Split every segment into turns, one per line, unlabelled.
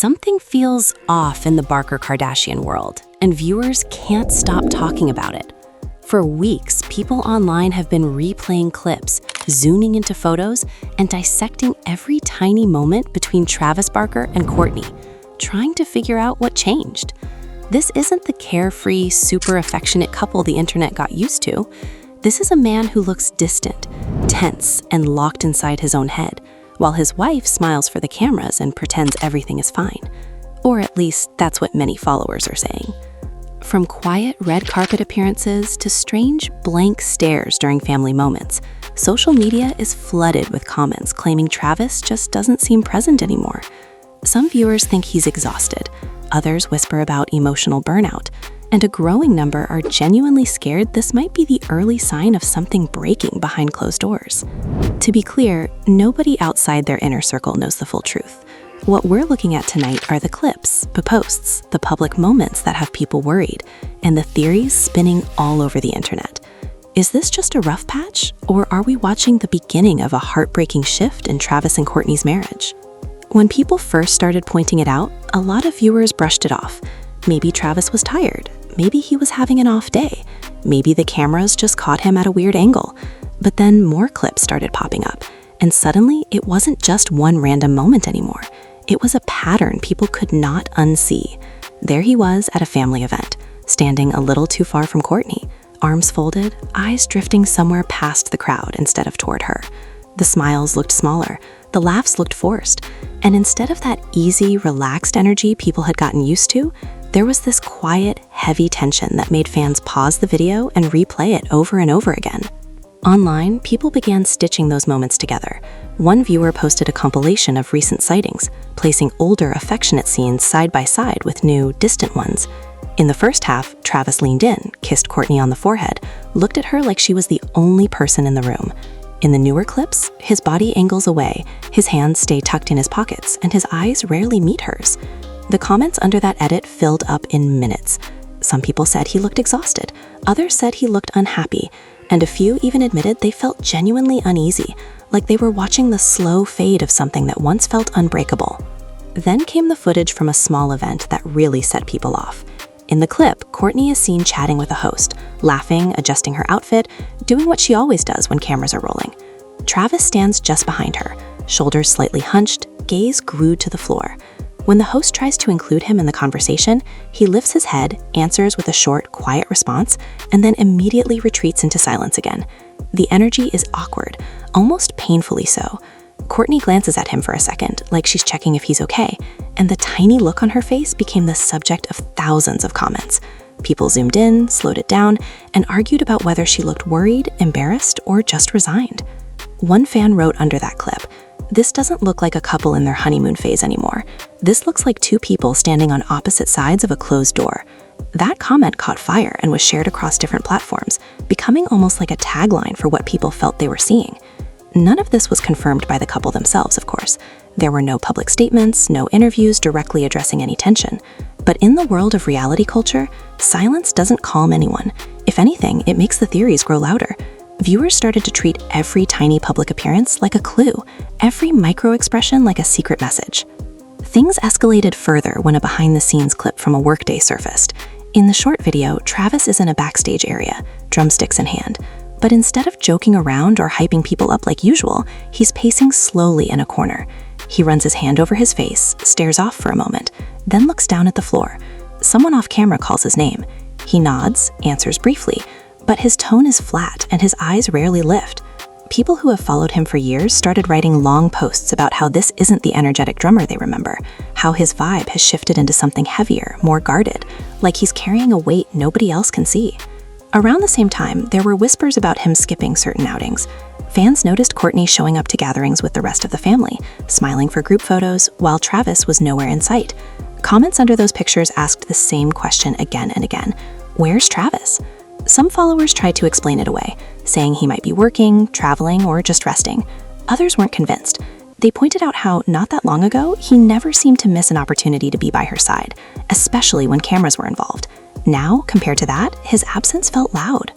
Something feels off in the Barker-Kardashian world, and viewers can't stop talking about it. For weeks, people online have been replaying clips, zooming into photos, and dissecting every tiny moment between Travis Barker and Kourtney, trying to figure out what changed. This isn't the carefree, super affectionate couple the internet got used to. This is a man who looks distant, tense, and locked inside his own head, while his wife smiles for the cameras and pretends everything is fine. Or at least that's what many followers are saying. From quiet red carpet appearances to strange blank stares during family moments, social media is flooded with comments claiming Travis just doesn't seem present anymore. Some viewers think he's exhausted, others whisper about emotional burnout, and a growing number are genuinely scared this might be the early sign of something breaking behind closed doors. To be clear, nobody outside their inner circle knows the full truth. What we're looking at tonight are the clips, the posts, the public moments that have people worried, and the theories spinning all over the internet. Is this just a rough patch, or are we watching the beginning of a heartbreaking shift in Travis and Kourtney's marriage? When people first started pointing it out, a lot of viewers brushed it off. Maybe Travis was tired. Maybe he was having an off day. Maybe the cameras just caught him at a weird angle. But then more clips started popping up, and suddenly it wasn't just one random moment anymore. It was a pattern people could not unsee. There he was at a family event, standing a little too far from Kourtney, arms folded, eyes drifting somewhere past the crowd instead of toward her. The smiles looked smaller, the laughs looked forced, and instead of that easy, relaxed energy people had gotten used to, there was this quiet, heavy tension that made fans pause the video and replay it over and over again. Online, people began stitching those moments together. One viewer posted a compilation of recent sightings, placing older, affectionate scenes side by side with new, distant ones. In the first half, Travis leaned in, kissed Kourtney on the forehead, looked at her like she was the only person in the room. In the newer clips, his body angles away, his hands stay tucked in his pockets, and his eyes rarely meet hers. The comments under that edit filled up in minutes. Some people said he looked exhausted, others said he looked unhappy, and a few even admitted they felt genuinely uneasy, like they were watching the slow fade of something that once felt unbreakable. Then came the footage from a small event that really set people off. In the clip, Kourtney is seen chatting with a host, laughing, adjusting her outfit, doing what she always does when cameras are rolling. Travis stands just behind her, shoulders slightly hunched, gaze glued to the floor. When the host tries to include him in the conversation, he lifts his head, answers with a short, quiet response, and then immediately retreats into silence again. The energy is awkward, almost painfully so. Kourtney glances at him for a second, like she's checking if he's okay, and the tiny look on her face became the subject of thousands of comments. People zoomed in, slowed it down, and argued about whether she looked worried, embarrassed, or just resigned. One fan wrote under that clip, "This doesn't look like a couple in their honeymoon phase anymore. This looks like two people standing on opposite sides of a closed door." That comment caught fire and was shared across different platforms, becoming almost like a tagline for what people felt they were seeing. None of this was confirmed by the couple themselves, of course. There were no public statements, no interviews directly addressing any tension. But in the world of reality culture, silence doesn't calm anyone. If anything, it makes the theories grow louder. Viewers started to treat every tiny public appearance like a clue, every micro-expression like a secret message. Things escalated further when a behind-the-scenes clip from a workday surfaced. In the short video, Travis is in a backstage area, drumsticks in hand. But instead of joking around or hyping people up like usual, he's pacing slowly in a corner. He runs his hand over his face, stares off for a moment, then looks down at the floor. Someone off camera calls his name. He nods, answers briefly, but his tone is flat and his eyes rarely lift. People who have followed him for years started writing long posts about how this isn't the energetic drummer they remember, how his vibe has shifted into something heavier, more guarded, like he's carrying a weight nobody else can see. Around the same time, there were whispers about him skipping certain outings. Fans noticed Kourtney showing up to gatherings with the rest of the family, smiling for group photos, while Travis was nowhere in sight. Comments under those pictures asked the same question again and again: where's Travis? Some followers tried to explain it away, saying he might be working, traveling, or just resting. Others weren't convinced. They pointed out how, not that long ago, he never seemed to miss an opportunity to be by her side, especially when cameras were involved. Now, compared to that, his absence felt loud.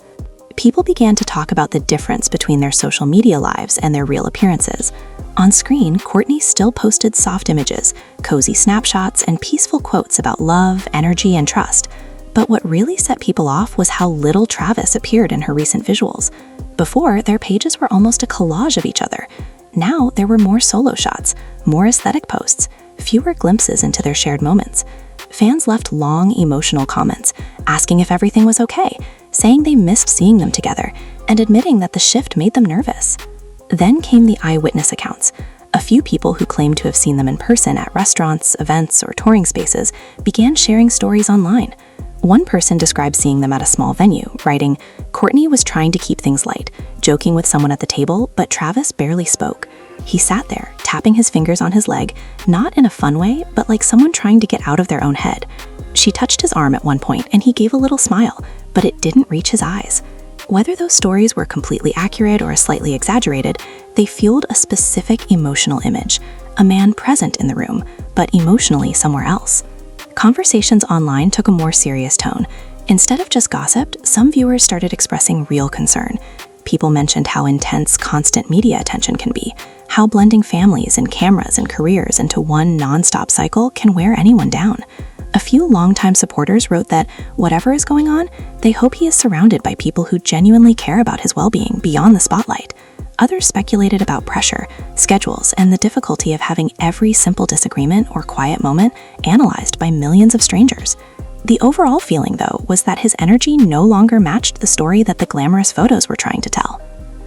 People began to talk about the difference between their social media lives and their real appearances. On screen, Kourtney still posted soft images, cozy snapshots, and peaceful quotes about love, energy, and trust. But what really set people off was how little Travis appeared in her recent visuals. Before, their pages were almost a collage of each other. Now, there were more solo shots, more aesthetic posts, fewer glimpses into their shared moments. Fans left long, emotional comments, asking if everything was okay, saying they missed seeing them together, and admitting that the shift made them nervous. Then came the eyewitness accounts. A few people who claimed to have seen them in person at restaurants, events, or touring spaces began sharing stories online. One person described seeing them at a small venue, writing, "Kourtney was trying to keep things light, joking with someone at the table, but Travis barely spoke. He sat there, tapping his fingers on his leg, not in a fun way, but like someone trying to get out of their own head. She touched his arm at one point, and he gave a little smile, but it didn't reach his eyes." Whether those stories were completely accurate or slightly exaggerated, they fueled a specific emotional image, a man present in the room, but emotionally somewhere else. Conversations online took a more serious tone. Instead of just gossip, some viewers started expressing real concern. People mentioned how intense constant media attention can be, how blending families and cameras and careers into one nonstop cycle can wear anyone down. A few longtime supporters wrote that whatever is going on, they hope he is surrounded by people who genuinely care about his well-being beyond the spotlight. Others speculated about pressure, schedules, and the difficulty of having every simple disagreement or quiet moment analyzed by millions of strangers. The overall feeling, though, was that his energy no longer matched the story that the glamorous photos were trying to tell.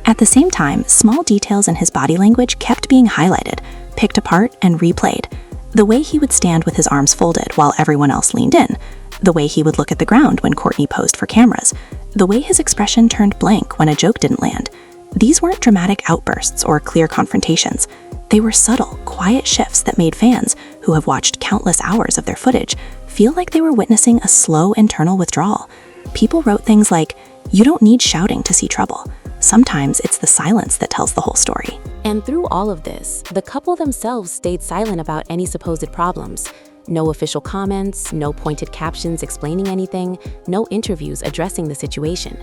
At the same time, small details in his body language kept being highlighted, picked apart, and replayed. The way he would stand with his arms folded while everyone else leaned in, the way he would look at the ground when Kourtney posed for cameras, the way his expression turned blank when a joke didn't land. These weren't dramatic outbursts or clear confrontations. They were subtle, quiet shifts that made fans, who have watched countless hours of their footage, feel like they were witnessing a slow internal withdrawal. People wrote things like, "You don't need shouting to see trouble. Sometimes it's the silence that tells the whole story."
And through all of this, the couple themselves stayed silent about any supposed problems. No official comments, no pointed captions explaining anything, no interviews addressing the situation.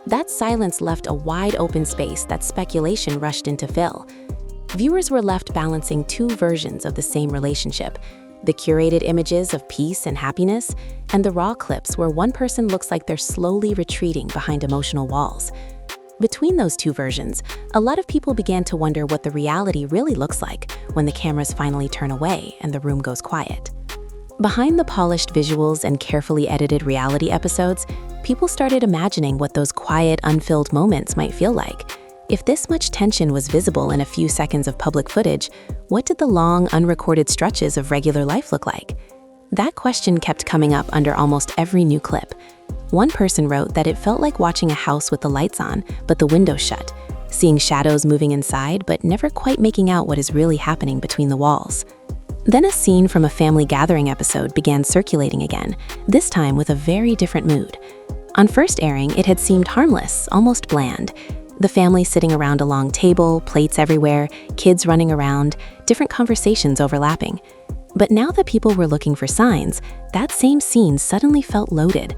That silence left a wide open space that speculation rushed in to fill. Viewers were left balancing two versions of the same relationship: the curated images of peace and happiness, and the raw clips where one person looks like they're slowly retreating behind emotional walls. Between those two versions, a lot of people began to wonder what the reality really looks like when the cameras finally turn away and the room goes quiet. Behind the polished visuals and carefully edited reality episodes, people started imagining what those quiet, unfilled moments might feel like. If this much tension was visible in a few seconds of public footage, what did the long, unrecorded stretches of regular life look like? That question kept coming up under almost every new clip. One person wrote that it felt like watching a house with the lights on, but the windows shut, seeing shadows moving inside, but never quite making out what is really happening between the walls. Then a scene from a family gathering episode began circulating again, this time with a very different mood. On first airing, it had seemed harmless, almost bland. The family sitting around a long table, plates everywhere, kids running around, different conversations overlapping. But now that people were looking for signs, that same scene suddenly felt loaded.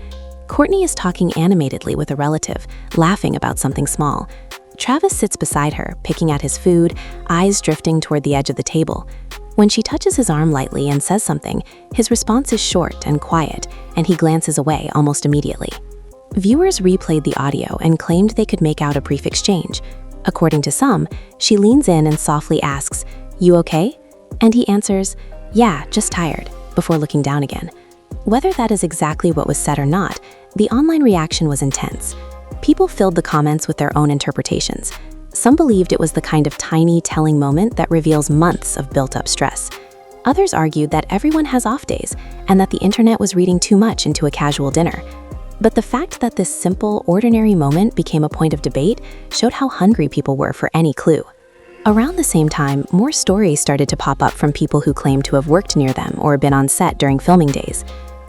Kourtney is talking animatedly with a relative, laughing about something small. Travis sits beside her, picking at his food, eyes drifting toward the edge of the table. When she touches his arm lightly and says something, his response is short and quiet, and he glances away almost immediately. Viewers replayed the audio and claimed they could make out a brief exchange. According to some, she leans in and softly asks, "You okay?" And he answers, "Yeah, just tired," before looking down again. Whether that is exactly what was said or not, the online reaction was intense. People filled the comments with their own interpretations. Some believed it was the kind of tiny, telling moment that reveals months of built-up stress. Others argued that everyone has off days and that the internet was reading too much into a casual dinner. But the fact that this simple, ordinary moment became a point of debate showed how hungry people were for any clue. Around the same time, more stories started to pop up from people who claimed to have worked near them or been on set during filming days.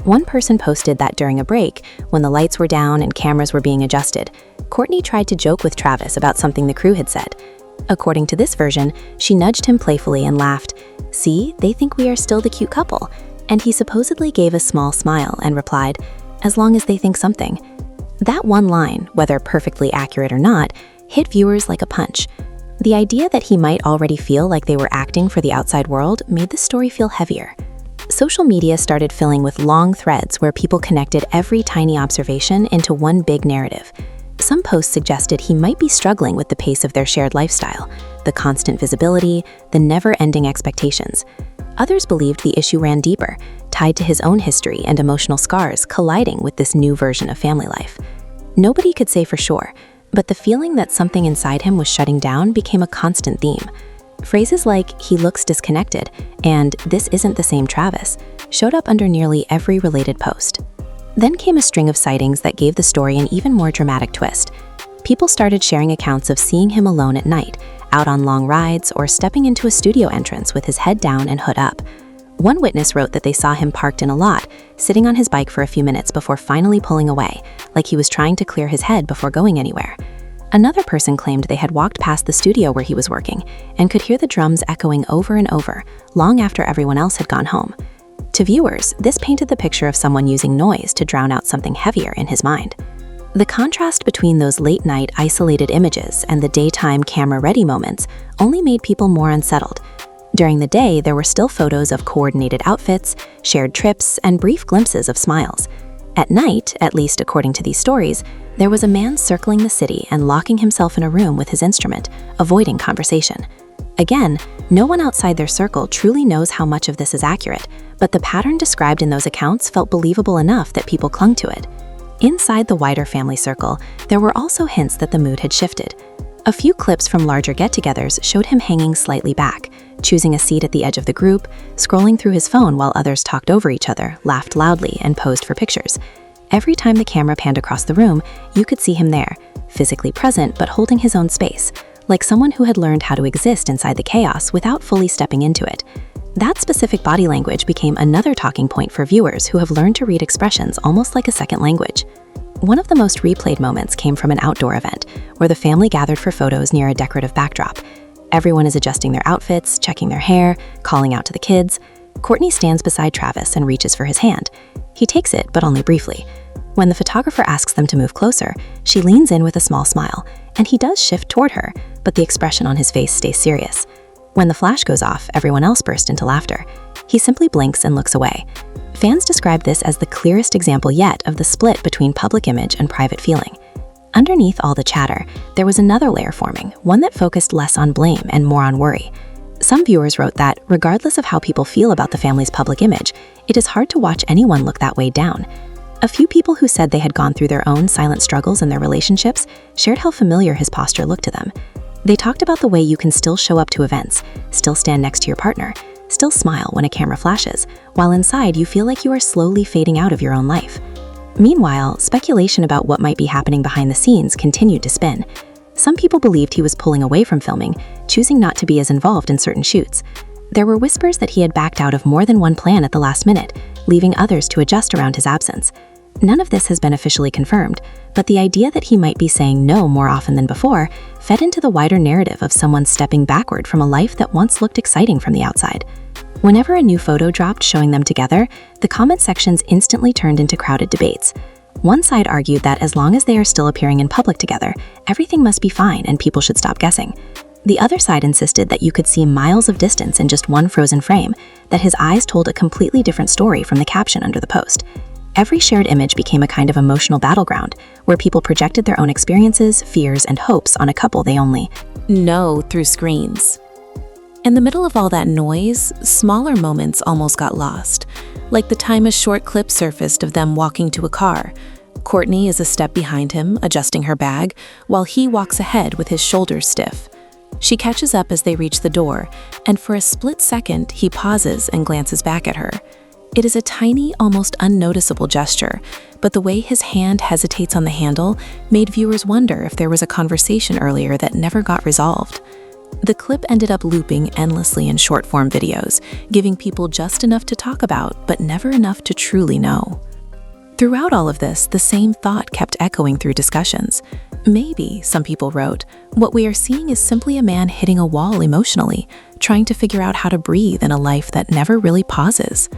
One person posted that during a break, when the lights were down and cameras were being adjusted, Kourtney tried to joke with Travis about something the crew had said. According to this version, she nudged him playfully and laughed, "See, they think we are still the cute couple." And he supposedly gave a small smile and replied, "As long as they think something." That one line, whether perfectly accurate or not, hit viewers like a punch. The idea that he might already feel like they were acting for the outside world made the story feel heavier. Social media started filling with long threads where people connected every tiny observation into one big narrative. Some posts suggested he might be struggling with the pace of their shared lifestyle, the constant visibility, the never-ending expectations. Others believed the issue ran deeper, tied to his own history and emotional scars colliding with this new version of family life. Nobody could say for sure, but the feeling that something inside him was shutting down became a constant theme. Phrases like, "he looks disconnected," and "this isn't the same Travis," showed up under nearly every related post. Then came a string of sightings that gave the story an even more dramatic twist. People started sharing accounts of seeing him alone at night, out on long rides, or stepping into a studio entrance with his head down and hood up. One witness wrote that they saw him parked in a lot, sitting on his bike for a few minutes before finally pulling away, like he was trying to clear his head before going anywhere. Another person claimed they had walked past the studio where he was working and could hear the drums echoing over and over, long after everyone else had gone home. To viewers, this painted the picture of someone using noise to drown out something heavier in his mind. The contrast between those late-night isolated images and the daytime camera-ready moments only made people more unsettled. During the day, there were still photos of coordinated outfits, shared trips, and brief glimpses of smiles. At night, at least according to these stories, there was a man circling the city and locking himself in a room with his instrument, avoiding conversation. Again, no one outside their circle truly knows how much of this is accurate, but the pattern described in those accounts felt believable enough that people clung to it. Inside the wider family circle, there were also hints that the mood had shifted. A few clips from larger get-togethers showed him hanging slightly back, choosing a seat at the edge of the group, scrolling through his phone while others talked over each other, laughed loudly, and posed for pictures. Every time the camera panned across the room, you could see him there, physically present but holding his own space, like someone who had learned how to exist inside the chaos without fully stepping into it. That specific body language became another talking point for viewers who have learned to read expressions almost like a second language. One of the most replayed moments came from an outdoor event, where the family gathered for photos near a decorative backdrop. Everyone is adjusting their outfits, checking their hair, calling out to the kids. Kourtney stands beside Travis and reaches for his hand. He takes it, but only briefly. When the photographer asks them to move closer, she leans in with a small smile, and he does shift toward her, but the expression on his face stays serious. When the flash goes off, everyone else bursts into laughter. He simply blinks and looks away. Fans describe this as the clearest example yet of the split between public image and private feeling. Underneath all the chatter, there was another layer forming, one that focused less on blame and more on worry. Some viewers wrote that, regardless of how people feel about the family's public image, it is hard to watch anyone look that way down. A few people who said they had gone through their own silent struggles in their relationships shared how familiar his posture looked to them. They talked about the way you can still show up to events, still stand next to your partner, still smile when a camera flashes, while inside you feel like you are slowly fading out of your own life. Meanwhile, speculation about what might be happening behind the scenes continued to spin. Some people believed he was pulling away from filming, choosing not to be as involved in certain shoots. There were whispers that he had backed out of more than one plan at the last minute, leaving others to adjust around his absence. None of this has been officially confirmed, but the idea that he might be saying no more often than before fed into the wider narrative of someone stepping backward from a life that once looked exciting from the outside. Whenever a new photo dropped showing them together, the comment sections instantly turned into crowded debates. One side argued that as long as they are still appearing in public together, everything must be fine and people should stop guessing. The other side insisted that you could see miles of distance in just one frozen frame, that his eyes told a completely different story from the caption under the post. Every shared image became a kind of emotional battleground, where people projected their own experiences, fears, and hopes on a couple they only
know through screens. In the middle of all that noise, smaller moments almost got lost, like the time a short clip surfaced of them walking to a car. Kourtney is a step behind him, adjusting her bag, while he walks ahead with his shoulders stiff. She catches up as they reach the door, and for a split second, he pauses and glances back at her. It is a tiny, almost unnoticeable gesture, but the way his hand hesitates on the handle made viewers wonder if there was a conversation earlier that never got resolved. The clip ended up looping endlessly in short-form videos, giving people just enough to talk about, but never enough to truly know. Throughout all of this, the same thought kept echoing through discussions. Maybe, some people wrote, what we are seeing is simply a man hitting a wall emotionally, trying to figure out how to breathe in a life that never really pauses.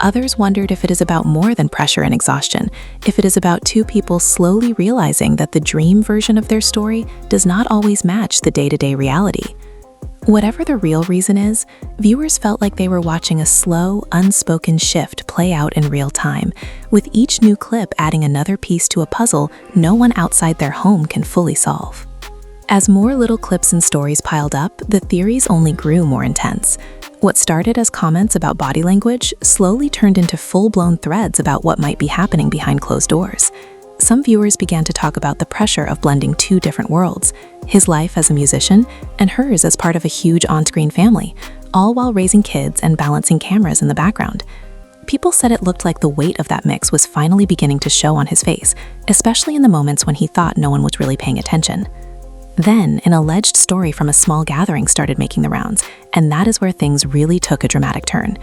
Others wondered if it is about more than pressure and exhaustion, if it is about two people slowly realizing that the dream version of their story does not always match the day-to-day reality. Whatever the real reason is, viewers felt like they were watching a slow, unspoken shift play out in real time, with each new clip adding another piece to a puzzle no one outside their home can fully solve. As more little clips and stories piled up, the theories only grew more intense. What started as comments about body language slowly turned into full-blown threads about what might be happening behind closed doors. Some viewers began to talk about the pressure of blending two different worlds, his life as a musician and hers as part of a huge on-screen family, all while raising kids and balancing cameras in the background. People said it looked like the weight of that mix was finally beginning to show on his face, especially in the moments when he thought no one was really paying attention. Then, an alleged story from a small gathering started making the rounds, and that is where things really took a dramatic turn.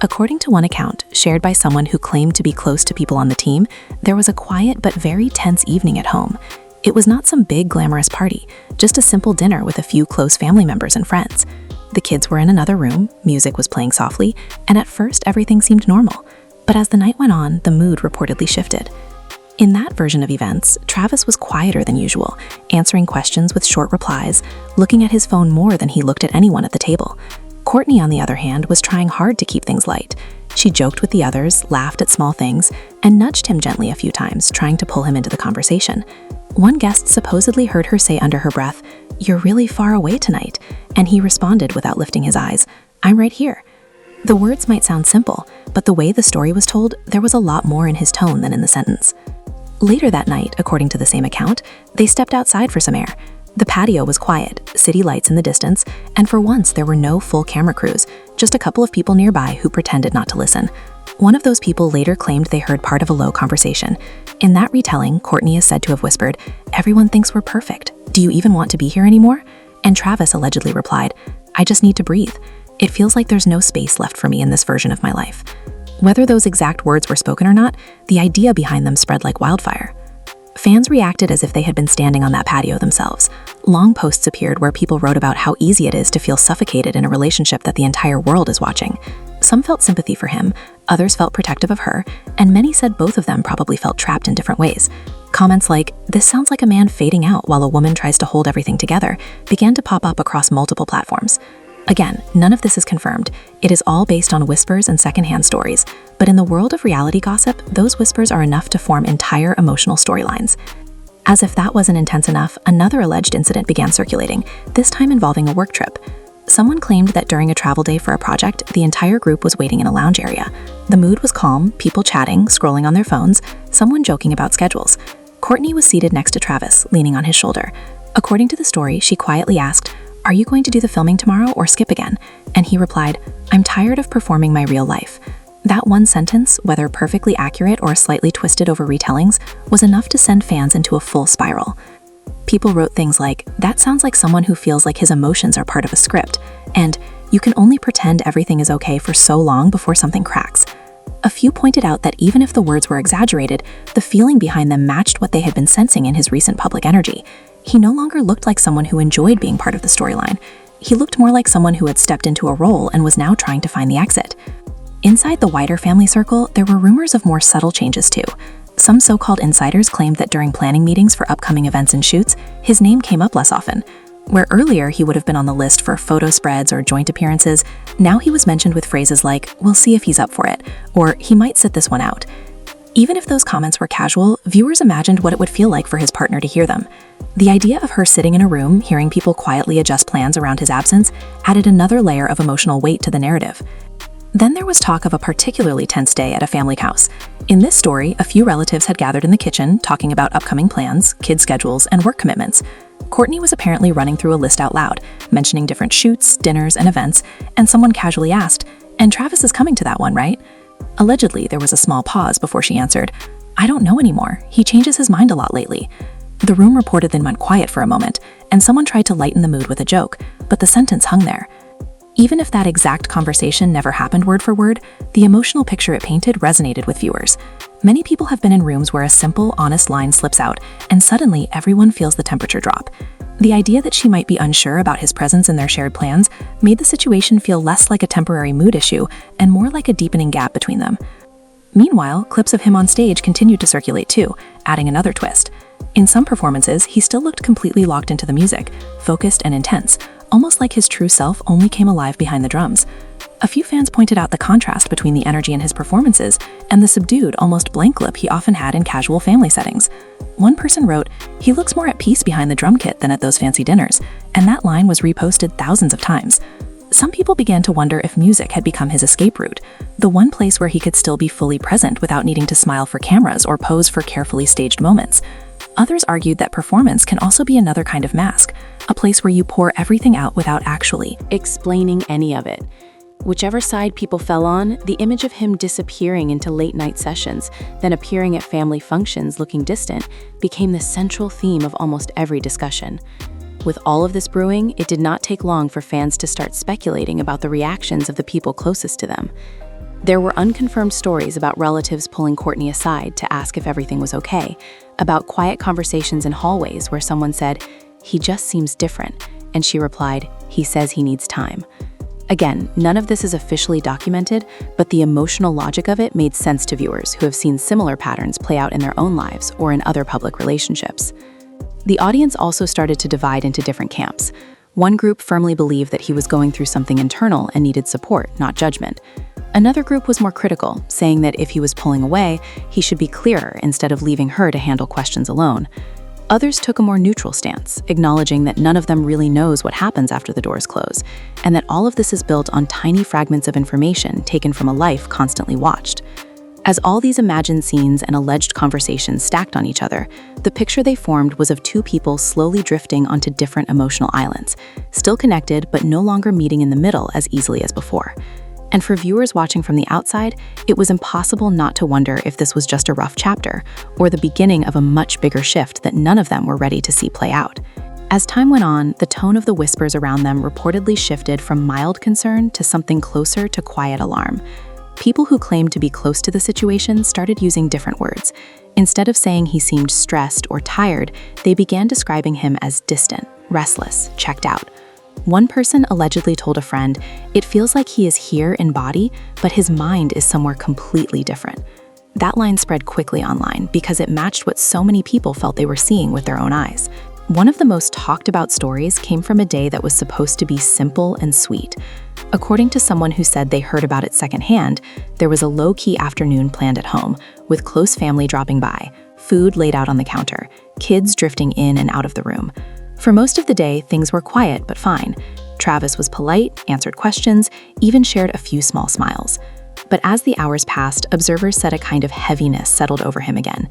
According to one account, shared by someone who claimed to be close to people on the team, there was a quiet but very tense evening at home. It was not some big glamorous party, just a simple dinner with a few close family members and friends. The kids were in another room, music was playing softly, and at first everything seemed normal. But as the night went on, the mood reportedly shifted. In that version of events, Travis was quieter than usual, answering questions with short replies, looking at his phone more than he looked at anyone at the table. Kourtney, on the other hand, was trying hard to keep things light. She joked with the others, laughed at small things, and nudged him gently a few times, trying to pull him into the conversation. One guest supposedly heard her say under her breath, "You're really far away tonight," and he responded without lifting his eyes, "I'm right here." The words might sound simple, but the way the story was told, there was a lot more in his tone than in the sentence. Later that night, according to the same account, they stepped outside for some air. The patio was quiet, city lights in the distance, and for once there were no full camera crews, just a couple of people nearby who pretended not to listen. One of those people later claimed they heard part of a low conversation. In that retelling, Kourtney is said to have whispered, "Everyone thinks we're perfect. Do you even want to be here anymore?" And Travis allegedly replied, "I just need to breathe. It feels like there's no space left for me in this version of my life." Whether those exact words were spoken or not, the idea behind them spread like wildfire. Fans reacted as if they had been standing on that patio themselves. Long posts appeared where people wrote about how easy it is to feel suffocated in a relationship that the entire world is watching. Some felt sympathy for him, others felt protective of her, and many said both of them probably felt trapped in different ways. Comments like, "This sounds like a man fading out while a woman tries to hold everything together," began to pop up across multiple platforms. Again, none of this is confirmed. It is all based on whispers and secondhand stories. But in the world of reality gossip, those whispers are enough to form entire emotional storylines. As if that wasn't intense enough, another alleged incident began circulating, this time involving a work trip. Someone claimed that during a travel day for a project, the entire group was waiting in a lounge area. The mood was calm, people chatting, scrolling on their phones, someone joking about schedules. Kourtney was seated next to Travis, leaning on his shoulder. According to the story, she quietly asked, "Are you going to do the filming tomorrow or skip again?" And he replied, "I'm tired of performing my real life." That one sentence, whether perfectly accurate or slightly twisted over retellings, was enough to send fans into a full spiral. People wrote things like, "That sounds like someone who feels like his emotions are part of a script," and "You can only pretend everything is okay for so long before something cracks." A few pointed out that even if the words were exaggerated, the feeling behind them matched what they had been sensing in his recent public energy. He no longer looked like someone who enjoyed being part of the storyline. He looked more like someone who had stepped into a role and was now trying to find the exit. Inside the wider family circle, there were rumors of more subtle changes too. Some so-called insiders claimed that during planning meetings for upcoming events and shoots, his name came up less often. Where earlier he would have been on the list for photo spreads or joint appearances, now he was mentioned with phrases like, "We'll see if he's up for it," or "He might sit this one out." Even if those comments were casual, viewers imagined what it would feel like for his partner to hear them. The idea of her sitting in a room, hearing people quietly adjust plans around his absence, added another layer of emotional weight to the narrative. Then there was talk of a particularly tense day at a family house. In this story, a few relatives had gathered in the kitchen, talking about upcoming plans, kid schedules, and work commitments. Kourtney was apparently running through a list out loud, mentioning different shoots, dinners, and events, and someone casually asked, "And Travis is coming to that one, right?" Allegedly, there was a small pause before she answered, "I don't know anymore. He changes his mind a lot lately." The room reportedly went quiet for a moment, and someone tried to lighten the mood with a joke, but the sentence hung there. Even if that exact conversation never happened word for word, the emotional picture it painted resonated with viewers. Many people have been in rooms where a simple, honest line slips out, and suddenly everyone feels the temperature drop. The idea that she might be unsure about his presence in their shared plans made the situation feel less like a temporary mood issue and more like a deepening gap between them. Meanwhile, clips of him on stage continued to circulate too, adding another twist. In some performances, he still looked completely locked into the music, focused and intense, almost like his true self only came alive behind the drums. A few fans pointed out the contrast between the energy in his performances and the subdued, almost blank look he often had in casual family settings. One person wrote, "He looks more at peace behind the drum kit than at those fancy dinners," and that line was reposted thousands of times. Some people began to wonder if music had become his escape route, the one place where he could still be fully present without needing to smile for cameras or pose for carefully staged moments. Others argued that performance can also be another kind of mask, a place where you pour everything out without actually
explaining any of it. Whichever side people fell on, the image of him disappearing into late-night sessions, then appearing at family functions looking distant, became the central theme of almost every discussion. With all of this brewing, it did not take long for fans to start speculating about the reactions of the people closest to them. There were unconfirmed stories about relatives pulling Kourtney aside to ask if everything was okay, about quiet conversations in hallways where someone said, "He just seems different," and she replied, "He says he needs time." Again, none of this is officially documented, but the emotional logic of it made sense to viewers who have seen similar patterns play out in their own lives or in other public relationships. The audience also started to divide into different camps. One group firmly believed that he was going through something internal and needed support, not judgment. Another group was more critical, saying that if he was pulling away, he should be clearer instead of leaving her to handle questions alone. Others took a more neutral stance, acknowledging that none of them really knows what happens after the doors close, and that all of this is built on tiny fragments of information taken from a life constantly watched. As all these imagined scenes and alleged conversations stacked on each other, the picture they formed was of two people slowly drifting onto different emotional islands, still connected but no longer meeting in the middle as easily as before. And for viewers watching from the outside, it was impossible not to wonder if this was just a rough chapter, or the beginning of a much bigger shift that none of them were ready to see play out. As time went on, the tone of the whispers around them reportedly shifted from mild concern to something closer to quiet alarm. People who claimed to be close to the situation started using different words. Instead of saying he seemed stressed or tired, they began describing him as distant, restless, checked out. One person allegedly told a friend, "It feels like he is here in body, but his mind is somewhere completely different." That line spread quickly online because it matched what so many people felt they were seeing with their own eyes. One of the most talked about stories came from a day that was supposed to be simple and sweet. According to someone who said they heard about it secondhand, there was a low-key afternoon planned at home, with close family dropping by, food laid out on the counter, kids drifting in and out of the room. For most of the day, things were quiet but fine. Travis was polite, answered questions, even shared a few small smiles. But as the hours passed, observers said a kind of heaviness settled over him again.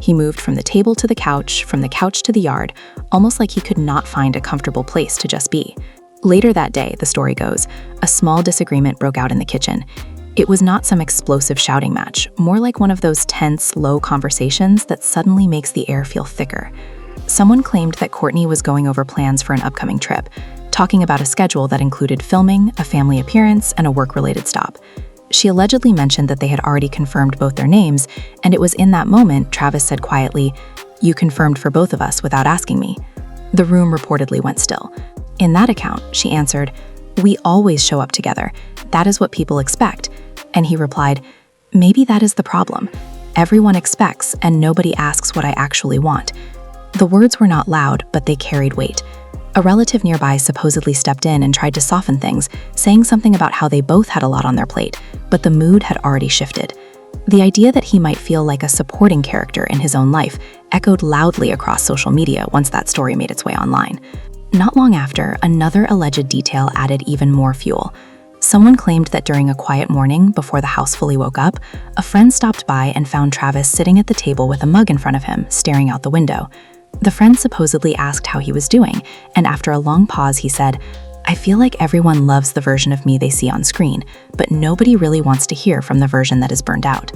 He moved from the table to the couch, from the couch to the yard, almost like he could not find a comfortable place to just be. Later that day, the story goes, a small disagreement broke out in the kitchen. It was not some explosive shouting match, more like one of those tense, low conversations that suddenly makes the air feel thicker. Someone claimed that Kourtney was going over plans for an upcoming trip, talking about a schedule that included filming, a family appearance, and a work-related stop. She allegedly mentioned that they had already confirmed both their names, and it was in that moment Travis said quietly, "You confirmed for both of us without asking me." The room reportedly went still. In that account, she answered, "We always show up together. That is what people expect." And he replied, "Maybe that is the problem. Everyone expects, and nobody asks what I actually want." The words were not loud, but they carried weight. A relative nearby supposedly stepped in and tried to soften things, saying something about how they both had a lot on their plate, but the mood had already shifted. The idea that he might feel like a supporting character in his own life echoed loudly across social media once that story made its way online. Not long after, another alleged detail added even more fuel. Someone claimed that during a quiet morning before the house fully woke up, a friend stopped by and found Travis sitting at the table with a mug in front of him, staring out the window. The friend supposedly asked how he was doing, and after a long pause he said, "I feel like everyone loves the version of me they see on screen, but nobody really wants to hear from the version that is burned out."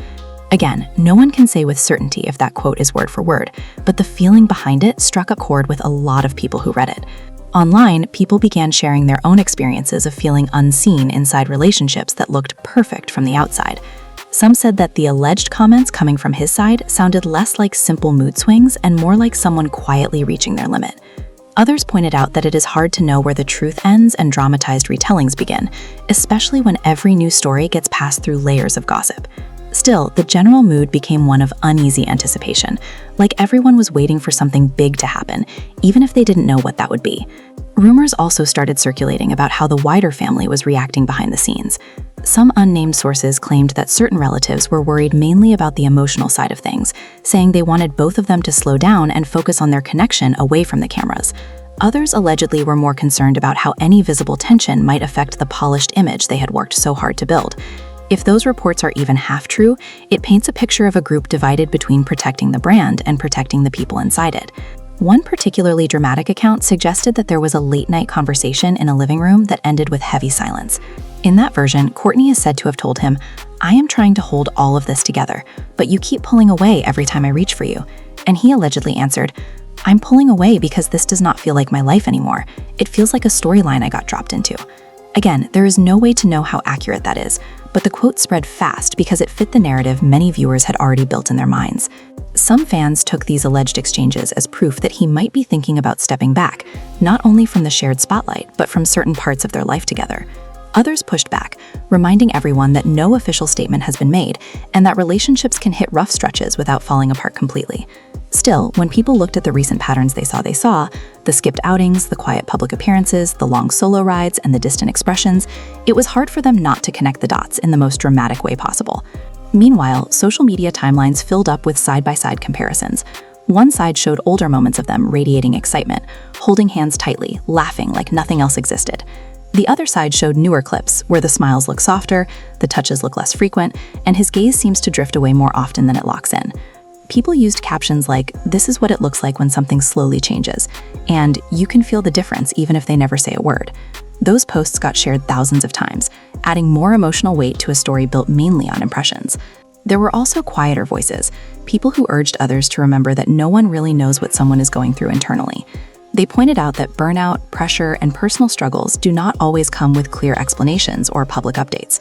Again, no one can say with certainty if that quote is word for word, but the feeling behind it struck a chord with a lot of people who read it. Online, people began sharing their own experiences of feeling unseen inside relationships that looked perfect from the outside. Some said that the alleged comments coming from his side sounded less like simple mood swings and more like someone quietly reaching their limit.
Others pointed out that it is hard to know where the truth ends and dramatized retellings begin, especially when every new story gets passed through layers of gossip. Still, the general mood became one of uneasy anticipation, like everyone was waiting for something big to happen, even if they didn't know what that would be. Rumors also started circulating about how the wider family was reacting behind the scenes. Some unnamed sources claimed that certain relatives were worried mainly about the emotional side of things, saying they wanted both of them to slow down and focus on their connection away from the cameras. Others allegedly were more concerned about how any visible tension might affect the polished image they had worked so hard to build. If those reports are even half true, it paints a picture of a group divided between protecting the brand and protecting the people inside it. One particularly dramatic account suggested that there was a late-night conversation in a living room that ended with heavy silence. In that version, Kourtney is said to have told him, "I am trying to hold all of this together, but you keep pulling away every time I reach for you." And he allegedly answered, "I'm pulling away because this does not feel like my life anymore. It feels like a storyline I got dropped into." Again, there is no way to know how accurate that is, but the quote spread fast because it fit the narrative many viewers had already built in their minds. Some fans took these alleged exchanges as proof that he might be thinking about stepping back, not only from the shared spotlight, but from certain parts of their life together. Others pushed back, reminding everyone that no official statement has been made and that relationships can hit rough stretches without falling apart completely. Still, when people looked at the recent patterns they saw, the skipped outings, the quiet public appearances, the long solo rides, and the distant expressions, it was hard for them not to connect the dots in the most dramatic way possible. Meanwhile, social media timelines filled up with side-by-side comparisons. One side showed older moments of them radiating excitement, holding hands tightly, laughing like nothing else existed. The other side showed newer clips where the smiles look softer, the touches look less frequent, and his gaze seems to drift away more often than it locks in. People used captions like, "This is what it looks like when something slowly changes," and "You can feel the difference even if they never say a word." Those posts got shared thousands of times, adding more emotional weight to a story built mainly on impressions. There were also quieter voices, people who urged others to remember that no one really knows what someone is going through internally. They pointed out that burnout, pressure, and personal struggles do not always come with clear explanations or public updates.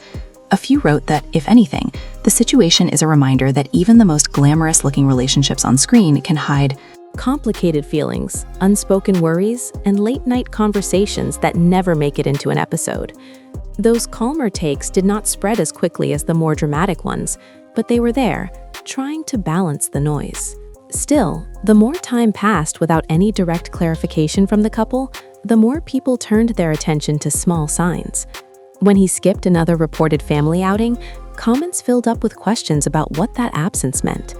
A few wrote that, if anything, the situation is a reminder that even the most glamorous-looking relationships on screen can hide
complicated feelings, unspoken worries, and late-night conversations that never make it into an episode. Those calmer takes did not spread as quickly as the more dramatic ones, but they were there, trying to balance the noise. Still, the more time passed without any direct clarification from the couple, the more people turned their attention to small signs. When he skipped another reported family outing, comments filled up with questions about what that absence meant.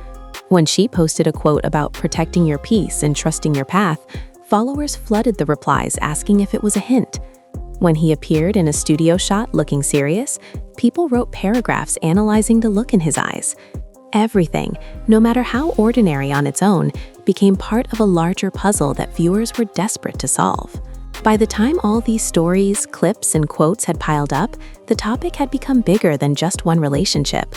When she posted a quote about protecting your peace and trusting your path, followers flooded the replies asking if it was a hint. When he appeared in a studio shot looking serious, people wrote paragraphs analyzing the look in his eyes. Everything, no matter how ordinary on its own, became part of a larger puzzle that viewers were desperate to solve. By the time all these stories, clips, and quotes had piled up, the topic had become bigger than just one relationship.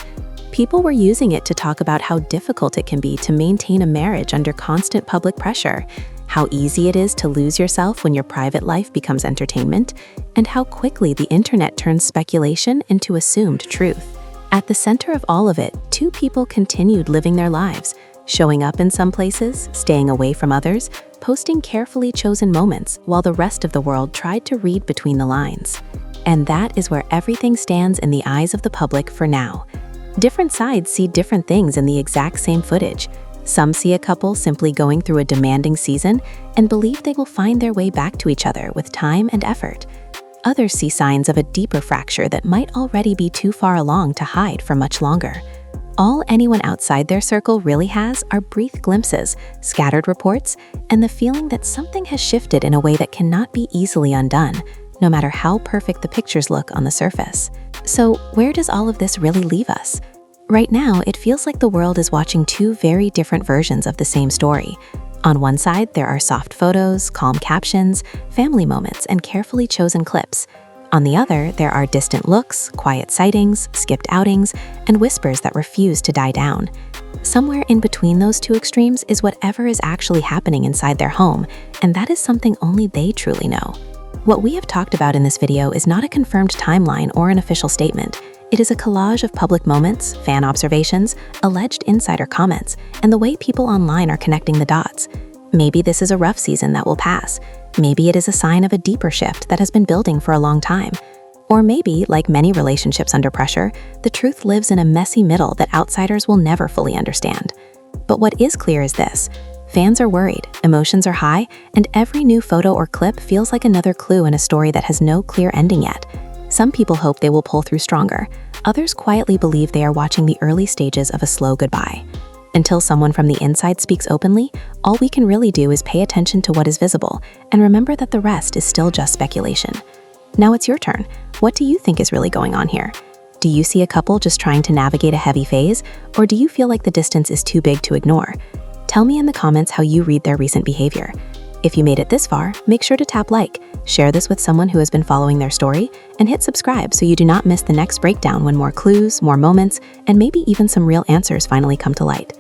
People were using it to talk about how difficult it can be to maintain a marriage under constant public pressure, how easy it is to lose yourself when your private life becomes entertainment, and how quickly the internet turns speculation into assumed truth. At the center of all of it, two people continued living their lives, showing up in some places, staying away from others, posting carefully chosen moments while the rest of the world tried to read between the lines. And that is where everything stands in the eyes of the public for now. Different sides see different things in the exact same footage. Some see a couple simply going through a demanding season and believe they will find their way back to each other with time and effort. Others see signs of a deeper fracture that might already be too far along to hide for much longer. All anyone outside their circle really has are brief glimpses, scattered reports, and the feeling that something has shifted in a way that cannot be easily undone, no matter how perfect the pictures look on the surface. So, where does all of this really leave us? Right now, it feels like the world is watching two very different versions of the same story. On one side, there are soft photos, calm captions, family moments, and carefully chosen clips. On the other, there are distant looks, quiet sightings, skipped outings, and whispers that refuse to die down. Somewhere in between those two extremes is whatever is actually happening inside their home, and that is something only they truly know. What we have talked about in this video is not a confirmed timeline or an official statement. It is a collage of public moments, fan observations, alleged insider comments, and the way people online are connecting the dots.
Maybe this is a rough season that will pass. Maybe it is a sign of a deeper shift that has been building for a long time. Or maybe, like many relationships under pressure, the truth lives in a messy middle that outsiders will never fully understand. But what is clear is this: fans are worried, emotions are high, and every new photo or clip feels like another clue in a story that has no clear ending yet. Some people hope they will pull through stronger. Others quietly believe they are watching the early stages of a slow goodbye. Until someone from the inside speaks openly, all we can really do is pay attention to what is visible and remember that the rest is still just speculation. Now it's your turn. What do you think is really going on here? Do you see a couple just trying to navigate a heavy phase, or do you feel like the distance is too big to ignore? Tell me in the comments how you read their recent behavior. If you made it this far, make sure to tap like, share this with someone who has been following their story, and hit subscribe so you do not miss the next breakdown when more clues, more moments, and maybe even some real answers finally come to light.